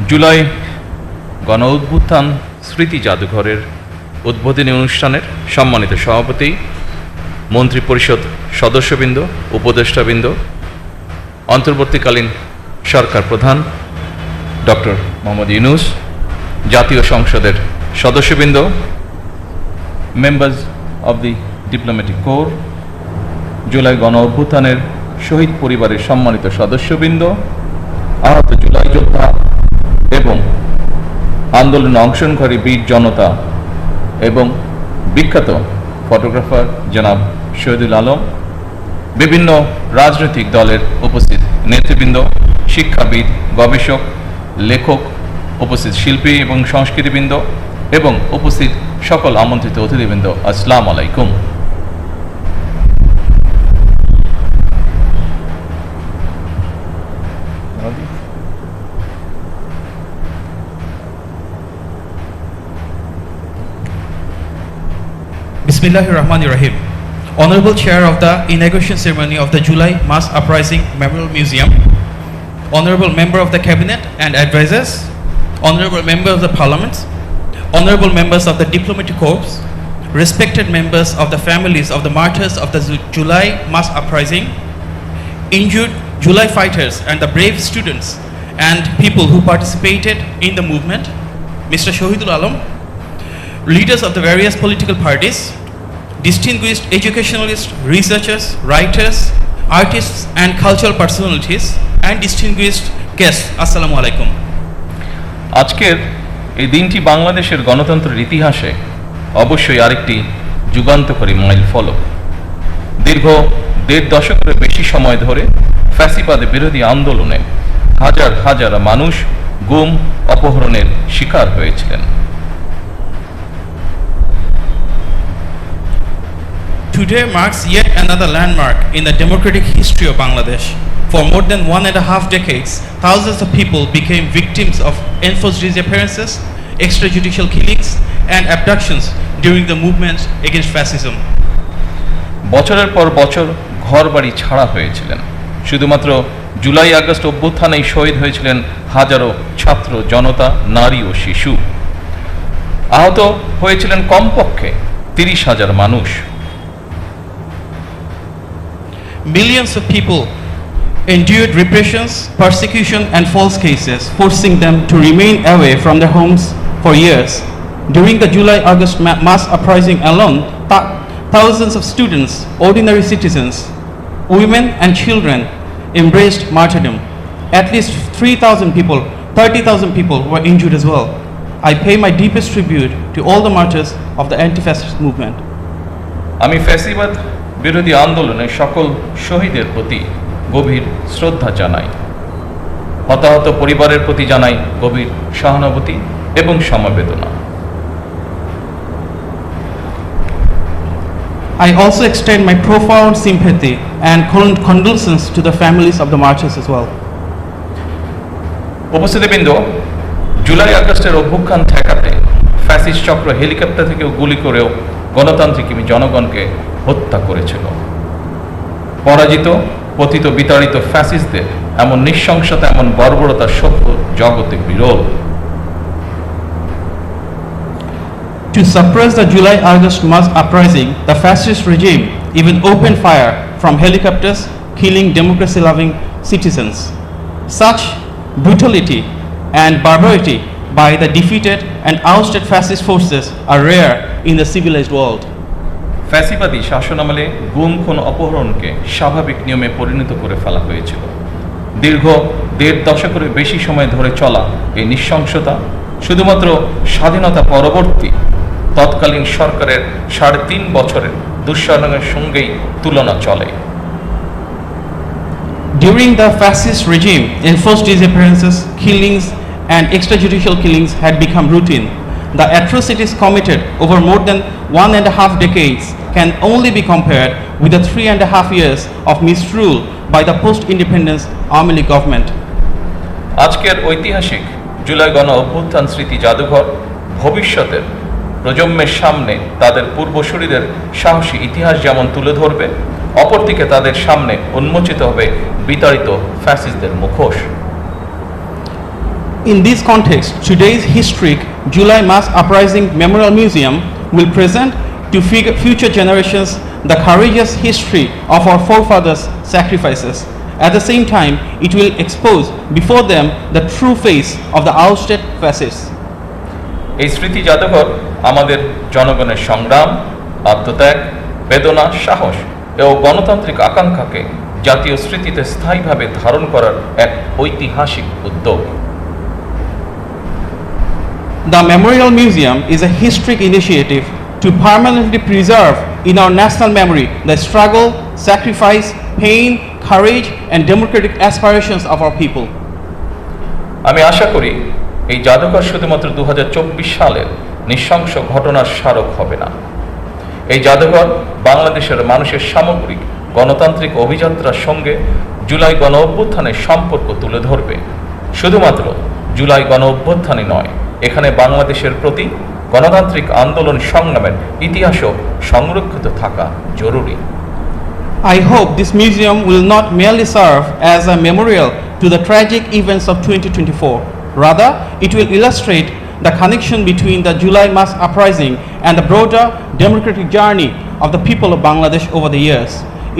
জুলাই গণ অভ্যুত্থান স্মৃতি জাদুঘরের উদ্বোধনী অনুষ্ঠানের সম্মানিত সভাপতি, মন্ত্রিপরিষদ সদস্যবৃন্দ, উপদেষ্টাবৃন্দ, অন্তর্বর্তীকালীন সরকার প্রধান ডক্টর মোহাম্মদ ইউনূস, জাতীয় সংসদের সদস্যবৃন্দ, members of the diplomatic core, July গণ অভ্যুত্থানের শহীদ পরিবারের সম্মানিত সদস্যবৃন্দ, আহত জুলাই যোদ্ধা এবং আন্দোলনে অংশগ্রহণকারী বীর জনতা এবং বিখ্যাত ফটোগ্রাফার জনাব শহীদুল আলম, বিভিন্ন রাজনৈতিক দলের উপস্থিত নেতৃবৃন্দ, শিক্ষাবিদ, গবেষক, লেখক, উপস্থিত শিল্পী এবং সংস্কৃতিবৃন্দ এবং উপস্থিত সকল আমন্ত্রিত অতিথিবৃন্দ, আসসালামু আলাইকুম। Bismillahir Rahmanir Rahim. Honorable Chair of the inauguration ceremony of the July Mass Uprising Memorial Museum, Honorable Member of the Cabinet and Advisors, Honorable Member of the Parliament, Honorable Members of the Diplomatic Corps, respected members of the families of the martyrs of the July Mass Uprising, injured July fighters and the brave students and people who participated in the movement, Mr. Shahidul Alam, leaders of the various political parties, distinguished educationalists, researchers, writers, artists and cultural personalities, and distinguished guests, Assalamu alaikum. আজকের এই দিনটি বাংলাদেশের গণতন্ত্রের ইতিহাসে অবশ্যই আরেকটি যুগান্তকারী mile ফলক। দীর্ঘ ১.৫ দশকের বেশি সময় ধরে ফ্যাসিবাদ বিরোধী আন্দোলনে হাজার হাজার মানুষ গুম, অপহরণের শিকার হয়েছিলেন। Today marks yet another landmark in the democratic history of Bangladesh. For more than 1.5 decades, thousands of people became victims of enforced disappearances, extrajudicial killings, and abductions during the movement against fascism. বছরের পর বছর ঘরবাড়ি ছাড়া হয়েছিলেন। শুধুমাত্র July August অভ্যুত্থানেই শহীদ হয়েছিলেন হাজারো ছাত্র, জনতা, নারী ও শিশু। আহত হয়েছিলেন কমপক্ষে ৩০,০০০ মানুষ। Millions of people endured repressions, persecution, and false cases, forcing them to remain away from their homes for years. During the July-August mass uprising alone, thousands of students, ordinary citizens, women, and children embraced martyrdom. At least 30,000 people were injured as well. I pay my deepest tribute to all the martyrs of the anti-fascist movement. আমি ফ্যাসিবাদ বিরোধী আন্দোলনে সকল শহীদের প্রতি গভীর শ্রদ্ধা জানাই। হতাহত পরিবারের প্রতি জানাই গভীর সহানুভূতি এবং সমবেদনা। I also extend my profound sympathy and condolences to the families of the martyrs as well. উপস্থিতিবৃন্দ, July আগস্টের অভ্যুত্থান ঠেকাতে ফ্যাসিস্ট চক্র হেলিকপ্টার থেকে গুলি করেও গণতান্ত্রিক জনগণকে হত্যা করেছিল। পরাজিত, পতিত, বিতাড়িত ফ্যাসিস্টদের এমন নৃশংসতা, এমন বর্বরতা সভ্য জগতে বিরল। To suppress the July-August mass uprising, the fascist regime even opened fire from helicopters, killing democracy-loving citizens. Such brutality and barbarity by the defeated and ousted fascist forces are rare in the civilized world. ফ্যাসিবাদী শাসনামলে গুম, খুন, অপহরণকে স্বাভাবিক নিয়মে পরিণত করে ফেলা হয়েছিল। দীর্ঘ ১.৫ দশকের বেশি সময় ধরে চলা এই নৃশংসতা শুধুমাত্র স্বাধীনতা পরবর্তী তৎকালীন সরকারের ৩.৫ বছরের দুঃশাসনের সঙ্গেই তুলনা চলে। During the fascist regime, enforced disappearances, killings, and extrajudicial killings had become routine. The atrocities committed over more than 1.5 decades can only be compared with the 3.5 years of misrule by the post-independence Army League government. আজকের ঐতিহাসিক জুলাই গণ অভ্যুত্থান স্মৃতি জাদুঘর ভবিষ্যতের প্রজন্মের সামনে তাদের পূর্বসূরিদের সাহসী ইতিহাস যেমন তুলে ধরবে, অপরদিকে তাদের সামনে উন্মোচিত হবে বিতাড়িত ফ্যাসিস্টদের মুখোশ। In this context, today's historic July Mass Uprising Memorial Museum will present to future generations the courageous history of our forefathers' sacrifices. At the same time, it will expose before them the true face of the ousted fascists. এই স্মৃতি জাদুঘর আমাদের জনগণের সংগ্রাম, আত্মত্যাগ, বেদনা, সাহস এবং গণতান্ত্রিক আকাঙ্ক্ষাকে জাতীয় স্মৃতিতে স্থায়ীভাবে ধারণ করার এক ঐতিহাসিক উদ্যোগ। The Memorial Museum is a historic initiative to permanently preserve in our national memory the struggle, sacrifice, pain, courage and democratic aspirations of our people. আমি আশা করি এই জাদুঘর শুধুমাত্র 2024 সালের নৃশংস ঘটনার স্মারক হবে না। এই জাদুঘর বাংলাদেশের মানুষের সামগ্রিক গণতান্ত্রিক অভিযাত্রার সঙ্গে জুলাই গণ অভ্যুত্থানের সম্পর্ক তুলে ধরবে। শুধুমাত্র জুলাই গণ অভ্যুত্থানই নয়, এখানে বাংলাদেশের প্রতি গণতান্ত্রিক আন্দোলন সংগ্রামের ইতিহাসও সংরক্ষিত থাকা জরুরি। I hope this museum will not merely serve as a memorial to the tragic events of 2024. Rather, it will illustrate the connection between the July mass uprising and the broader democratic journey of the people of Bangladesh over the years.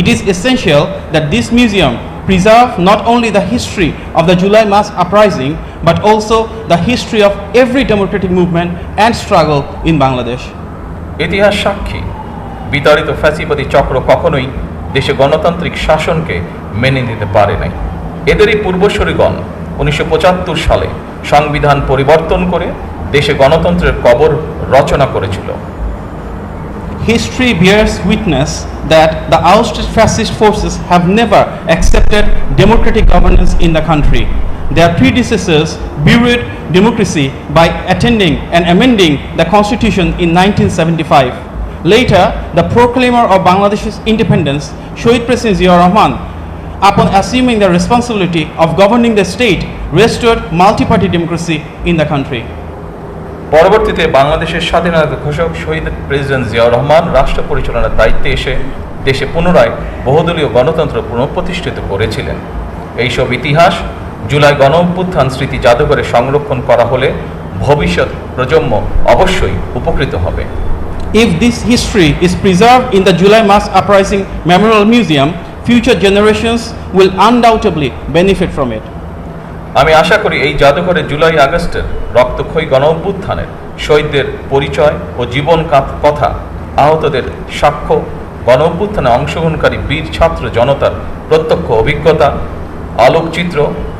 It is essential that this museum preserve not only the history of the July mass uprising, but also the history of every democratic movement and struggle in Bangladesh. ইতিহাস সাক্ষী, বিতাড়িত ফ্যাসিবাদী চক্র কখনোই দেশে গণতান্ত্রিক শাসনকে মেনে নিতে পারে নাই। এদেরই পূর্বসূরিগণ 1975 সালে সংবিধান পরিবর্তন করে দেশে গণতন্ত্রের কবর রচনা করেছিল। History bears witness that the ousted fascist forces have never accepted democratic governance in the country. Their predecessors buried democracy by attending and amending the constitution in 1975. Later, the proclaimer of Bangladesh's independence, Shahid President Zia Rahman, upon assuming the responsibility of governing the state, restored multi-party democracy in the country. পরবর্তীতে বাংলাদেশের স্বাধীনতা ঘোষক শহীদ president Ziaur Rahman রাষ্ট্র পরিচালনার দায়িত্বে এসে দেশে পুনরায় বহুদলীয় গণতন্ত্র পুনঃপ্রতিষ্ঠিত করেছিলেন। এইসব ইতিহাস জুলাই গণ অভ্যুত্থান স্মৃতি জাদুঘরে সংরক্ষণ করা হলে ভবিষ্যৎ প্রজন্ম অবশ্যই উপকৃত হবে। If this history is preserved in the July Mass Uprising Memorial Museum, future generations will undoubtedly benefit from it. আমি আশা করি এই জাদুঘরে জুলাই আগস্টের রক্তক্ষয়ী গণ অভ্যুত্থানের শহীদদের পরিচয় ও জীবন কথা, আহতদের সাক্ষ্য, গণ অভ্যুত্থানে অংশগ্রহণকারী বীর ছাত্র জনতার প্রত্যক্ষ অভিজ্ঞতা, আলোকচিত্র,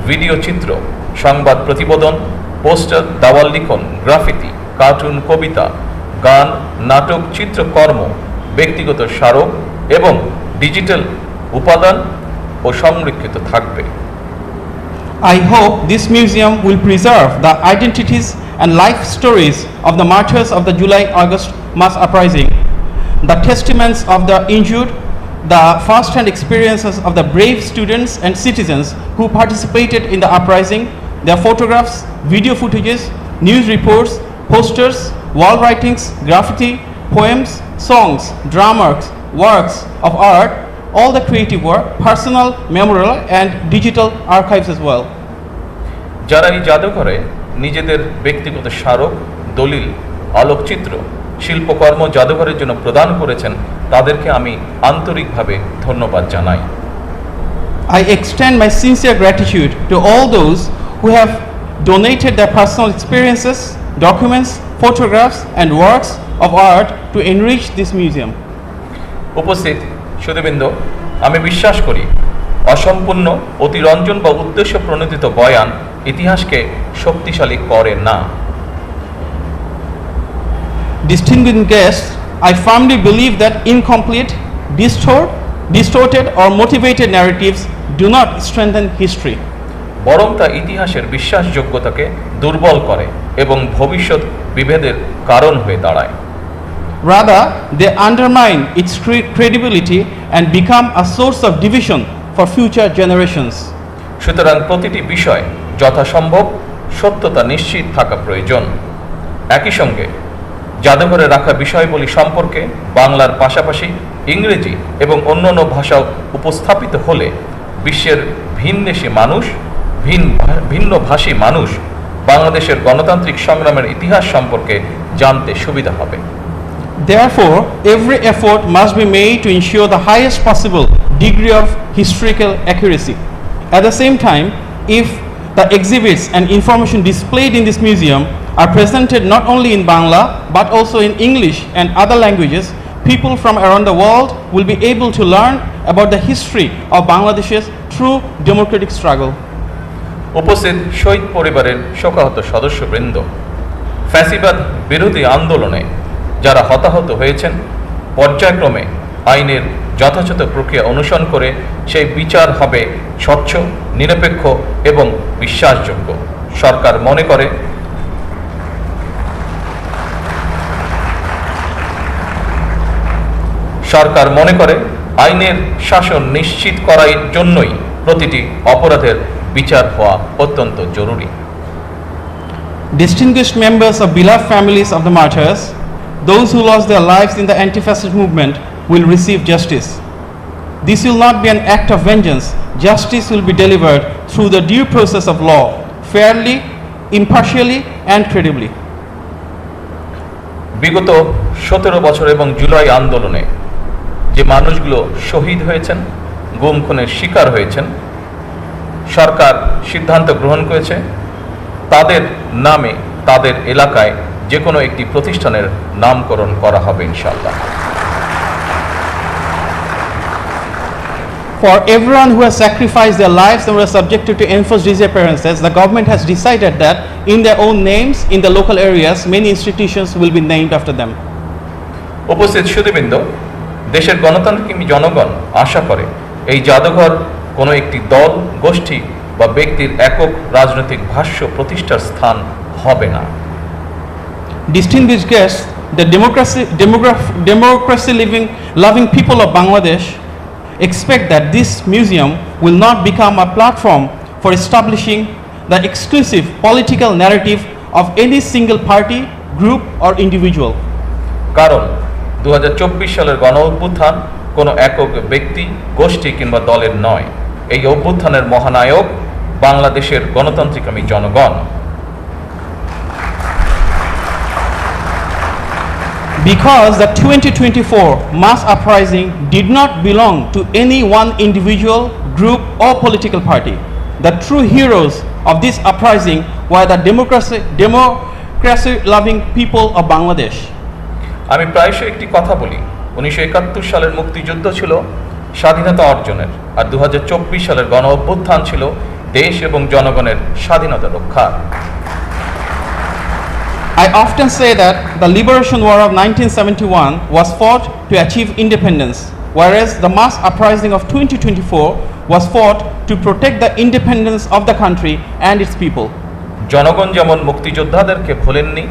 ভিডিও চিত্র, সংবাদ প্রতিবেদন, পোস্টার, দাওয়াল লিখন, গ্রাফিতি, কার্টুন, কবিতা, গান, নাটক, চিত্রকর্ম, ব্যক্তিগত স্মারক এবং ডিজিটাল উপাদান ও সংরক্ষিত থাকবে। I hope this museum will preserve the identities and life stories of the martyrs of the July-August mass uprising, the testaments of the injured, the first-hand experiences of the brave students and citizens who participated in the uprising, their photographs, video footages, news reports, posters, wall writings, graffiti, poems, songs, dramas, works of art, all the creative work, personal, memorial and digital archives as well. যারা এই জাদুঘরে নিজেদের ব্যক্তিগত স্মারক, দলিল, আলোকচিত্র, শিল্পকর্ম জাদুঘরের জন্য প্রদান করেছেন, তাদেরকে আমি আন্তরিকভাবে ধন্যবাদ জানাই। I extend my sincere gratitude to all those who have donated their personal experiences, documents, photographs and works of art to enrich this museum. উপস্থিত সুধীবৃন্দ, আমি বিশ্বাস করি অসম্পূর্ণ, অতিরঞ্জন বা উদ্দেশ্য প্রণোদিত বয়ান ইতিহাসকে শক্তিশালী করে না। Distinguished guests, I firmly believe that incomplete, distorted or motivated narratives do not strengthen history. বরং তা ইতিহাসের বিশ্বাসযোগ্যতাকে দুর্বল করে এবং ভবিষ্যৎ বিভেদের কারণ হয়ে দাঁড়ায়। Rather, they undermine its credibility and become a source of division for future generations. সুতরাং প্রতিটি বিষয় যথাসম্ভব সত্যতা নিশ্চিত থাকা প্রয়োজন। একই সঙ্গে জাদুঘরে রাখা বিষয়বলী সম্পর্কে বাংলার পাশাপাশি ইংরেজি এবং অন্যান্য ভাষাও উপস্থাপিত হলে বিশ্বের ভিনদেশী মানুষ, ভিন্নভাষী মানুষ বাংলাদেশের গণতান্ত্রিক সংগ্রামের ইতিহাস সম্পর্কে জানতে সুবিধা হবে। Therefore, every effort must be made to ensure the highest possible degree of historical accuracy. At the same time, if the exhibits and information displayed in this museum are presented not only in Bangla but also in English and other languages, people from around the world will be able to learn about the history of Bangladesh's true democratic struggle. উপস্থিত শহীদ পরিবারের শোকাহত সদস্যবৃন্দ, ফ্যাসিবাদ বিরোধী আন্দোলনে যারা হতাহত হয়েছেন, পর্যায়ক্রমে আইনের যথাযথ প্রক্রিয়া অনুসরণ করে সেই বিচার হবে স্বচ্ছ, নিরপেক্ষ এবং বিশ্বাসযোগ্য। সরকার মনে করে আইনের শাসন নিশ্চিত করার জন্যই প্রতিটি অপরাধের বিচার হওয়া অত্যন্ত জরুরি। Distinguished members of beloved families of the martyrs, those who lost their lives in the anti-fascist movement will receive justice. This will not be an act of vengeance. Justice will be delivered through the due process of law, fairly, impartially and credibly. বিগত 17 বছর এবং জুলাই আন্দোলনে যে মানুষগুলো শহীদ হয়েছেন, গুম খুনের শিকার হয়েছেন, সরকার সিদ্ধান্ত গ্রহণ করেছে তাদের নামে তাদের এলাকায় যে কোনো একটি প্রতিষ্ঠানের নামকরণ করা হবে ইনশাআল্লাহ। For everyone who has sacrificed their lives and were subjected to enforced disappearances, the government has decided that in their own names in the local areas, many institutions will be named after them. উপস্থিত সুধীবৃন্দ, দেশের গণতান্ত্রিক জনগণ আশা করে এই জাদুঘর কোনো একটি দল, গোষ্ঠী বা ব্যক্তির একক রাজনৈতিক ভাষ্য প্রতিষ্ঠার স্থান হবে না। Distinguished guests, the democracy loving people of Bangladesh expect that this museum will not become a platform for establishing the exclusive political narrative of any single party, group or individual. কারণ 2024 সালের গণঅভ্যুত্থান কোনো একক ব্যক্তি, গোষ্ঠী কিংবা দলের নয়। এই অভ্যুত্থানের মহানায়ক বাংলাদেশের গণতান্ত্রিক জনগণ। Because the 2024 mass uprising did not belong to any one individual, group or political party. The true heroes of this uprising were the democracy-loving people of Bangladesh. আমি প্রায়শই একটি কথা বলি, 1971 সালের মুক্তিযুদ্ধ ছিল স্বাধীনতা অর্জনের, আর 2024 সালের গণ অভ্যুত্থান ছিল দেশ এবং জনগণের স্বাধীনতা রক্ষার। I often say that the liberation war of 1971 was fought to achieve independence, whereas the mass uprising of 2024 was fought to protect the independence of the country and its people. জনগণ যেমন মুক্তিযোদ্ধাদেরকে ভোলেননি,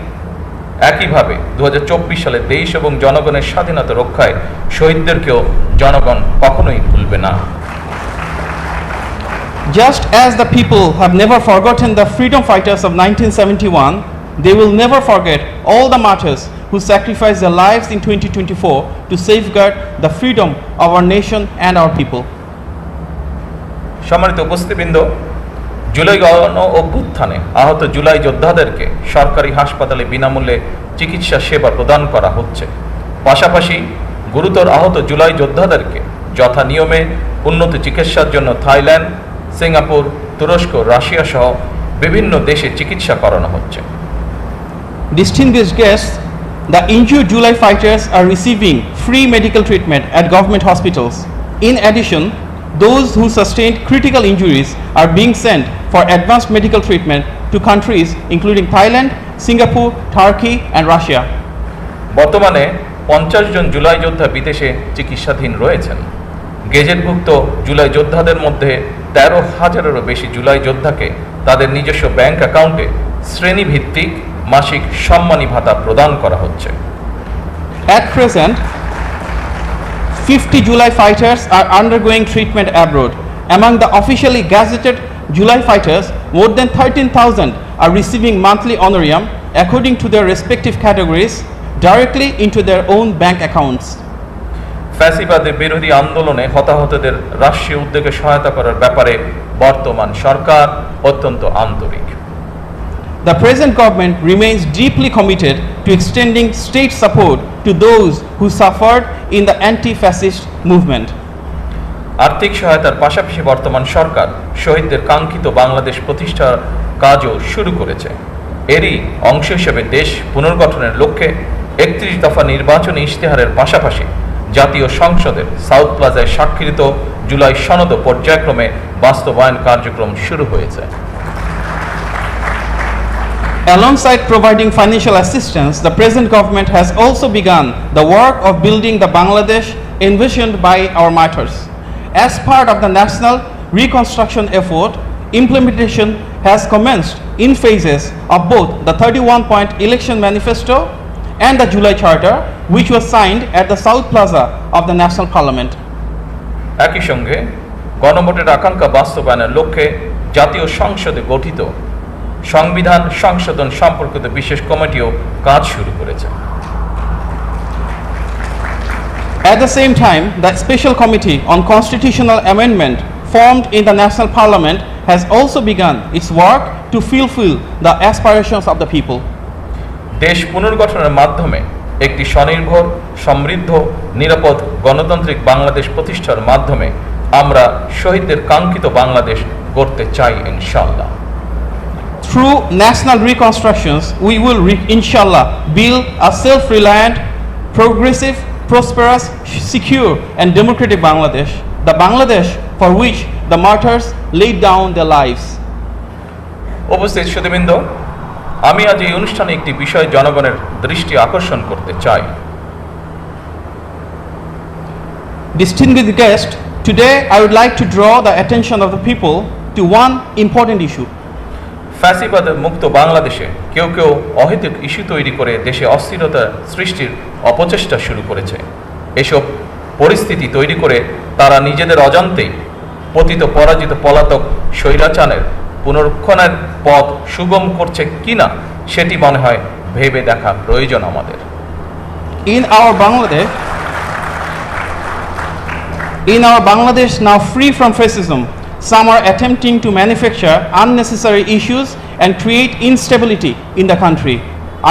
একইভাবে 2024 সালে দেশ এবং জনগণের স্বাধীনতা রক্ষায় শহীদদেরকেও জনগণ কখনোই ভুলবে না। Just as the people have never forgotten the freedom fighters of 1971, they will never forget all the martyrs who sacrificed their lives in 2024 to safeguard the freedom of our nation and our people. সম্মানিত উপস্থিতবৃন্দ, জুলাই গণ অভ্যুত্থানে আহত জুলাই যোদ্ধাদেরকে সরকারি হাসপাতালে বিনামূল্যে চিকিৎসা সেবা প্রদান করা হচ্ছে। পাশাপাশি গুরুতর আহত জুলাই যোদ্ধাদেরকে যথা নিয়মে উন্নত চিকিৎসার জন্য থাইল্যান্ড, সিঙ্গাপুর, তুরস্ক, রাশিয়া সহ বিভিন্ন দেশে চিকিৎসা করানো হচ্ছে। Distinguished guests, the injured July fighters are receiving free medical treatment at government hospitals. In addition, those who sustained critical injuries are being sent for advanced medical treatment to countries including Thailand, Singapore, Turkey and Russia. বর্তমানে 50 জন জুলাই যোদ্ধা বিদেশে চিকিৎসাধীন রয়েছেন। গেজেটভুক্ত জুলাই যোদ্ধাদের মধ্যে 13,000-এরও বেশি জুলাই যোদ্ধাকে তাদের নিজস্ব ব্যাংক অ্যাকাউন্টে শ্রেণীভিত্তিক মাসিক সম্মানী ভাতা প্রদান করা হচ্ছে। At present, 50 July fighters are undergoing treatment abroad. Among the officially gazetted July fighters, more than 13,000 are receiving monthly honorarium according to their respective categories directly into their own bank accounts. ফ্যাসিবাদের বিরোধী আন্দোলনে হতাহতদের রাষ্ট্রীয় উদ্যোগে সহায়তা করার ব্যাপারে বর্তমান সরকার অত্যন্ত আন্তরিক। The present government remains deeply committed to extending state support to those who suffered in the anti-fascist movement. আর্থিক সহায়তার পাশাপাশি বর্তমান সরকার শহীদদের কাঙ্ক্ষিত বাংলাদেশ প্রতিষ্ঠার কাজও শুরু করেছে। এরই অংশ হিসেবে দেশ পুনর্গঠনের লক্ষ্যে ৩১ দফা নির্বাচনী ইশতেহারের পাশাপাশি জাতীয় সংসদের সাউথ প্লাজায় স্বাক্ষরিত জুলাই সনদ পর্যায়ক্রমে বাস্তবায়ন কার্যক্রম শুরু হয়েছে। Alongside providing financial assistance, the present government has also begun the work of building the Bangladesh envisioned by our martyrs. As part of the national reconstruction effort, implementation has commenced in phases of both the 31-point election manifesto and the July Charter, which was signed at the South Plaza of the National Parliament. একই সঙ্গে গণভোটের আকাঙ্ক্ষা বাস্তবায়নের লক্ষ্যে জাতীয় সংসদে গঠিত সংবিধান সংশোধন সম্পর্কিত বিশেষ কমিটিও কাজ শুরু করেছে। At the same time, the Special Committee on Constitutional Amendment formed in the National Parliament has also begun its work to fulfill the aspirations of the people. দেশ পুনর্গঠনের মাধ্যমে একটি স্বনির্ভর, সমৃদ্ধ, নিরাপদ গণতান্ত্রিক বাংলাদেশ প্রতিষ্ঠার মাধ্যমে আমরা শহীদদের কাঙ্ক্ষিত বাংলাদেশ গড়তে চাই ইনশাআল্লাহ। Through national reconstructions, we will inshallah build a self-reliant, progressive, prosperous, secure and democratic Bangladesh, the Bangladesh for which the martyrs laid down their lives. উপস্থিত সুধীবৃন্দ, আমি আজ এই অনুষ্ঠানে একটি বিষয় জনগণের দৃষ্টি আকর্ষণ করতে চাই। Distinguished guests, today I would like to draw the attention of the people to one important issue. ফ্যাসিবাদের মুক্ত বাংলাদেশে কেউ কেউ অহেতুক ইস্যু তৈরি করে দেশে অস্থিরতা সৃষ্টির অপচেষ্টা শুরু করেছে। এসব পরিস্থিতি তৈরি করে তারা নিজেদের অজান্তেই পতিত পরাজিত পলাতক স্বৈরাচারের পুনরুত্থানের পথ সুগম করছে কিনা সেটি মনে হয় ভেবে দেখা প্রয়োজন আমাদের। In our Bangladesh now free from fascism, some are attempting to manufacture unnecessary issues and create instability in the country.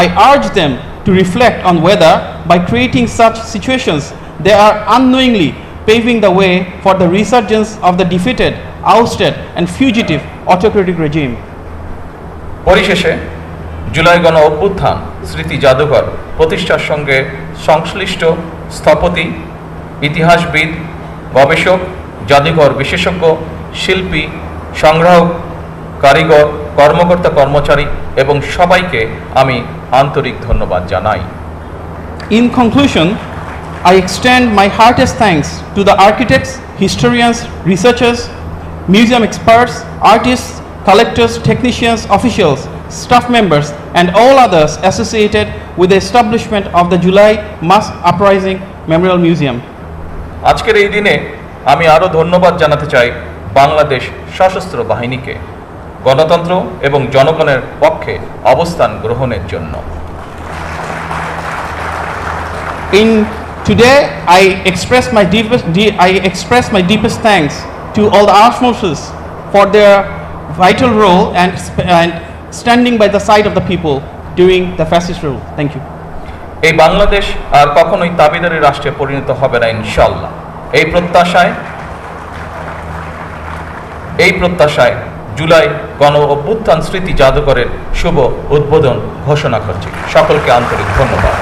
I urge them to reflect on whether by creating such situations they are unknowingly paving the way for the resurgence of the defeated, ousted and fugitive autocratic regime. পরিশেষে জুলাই গণ অভ্যুত্থান স্মৃতি জাদুঘর প্রতিষ্ঠার সঙ্গে সংশ্লিষ্ট স্থপতি, ইতিহাসবিদ, গবেষক, জাদুঘর বিশেষজ্ঞ, শিল্পী, সংগ্রাহক, কারিগর, কর্মকর্তা কর্মচারী এবং সবাইকে আমি আন্তরিক ধন্যবাদ জানাই। In conclusion, I extend my heartiest thanks to the architects, historians, researchers, museum experts, artists, collectors, technicians, officials, staff members and all others associated with the establishment of the July Mass Uprising Memorial Museum. আজকের এই দিনে আমি আরও ধন্যবাদ জানাতে চাই বাংলাদেশ সশস্ত্র বাহিনীকে গণতন্ত্র এবং জনগণের পক্ষে অবস্থান গ্রহণের জন্য। Today I express my deepest thanks to all the armed forces for their vital role and standing by the side of the people during the fascist rule. Thank you. এই বাংলাদেশ আর কখনোই তাবেদারি রাষ্ট্রে পরিণত হবে না ইনশাআল্লাহ। এই প্রত্যাশায় জুলাই গণ অভ্যুত্থান স্মৃতি জাদুঘরের শুভ উদ্বোধন ঘোষণা করছি। সকলকে আন্তরিক ধন্যবাদ।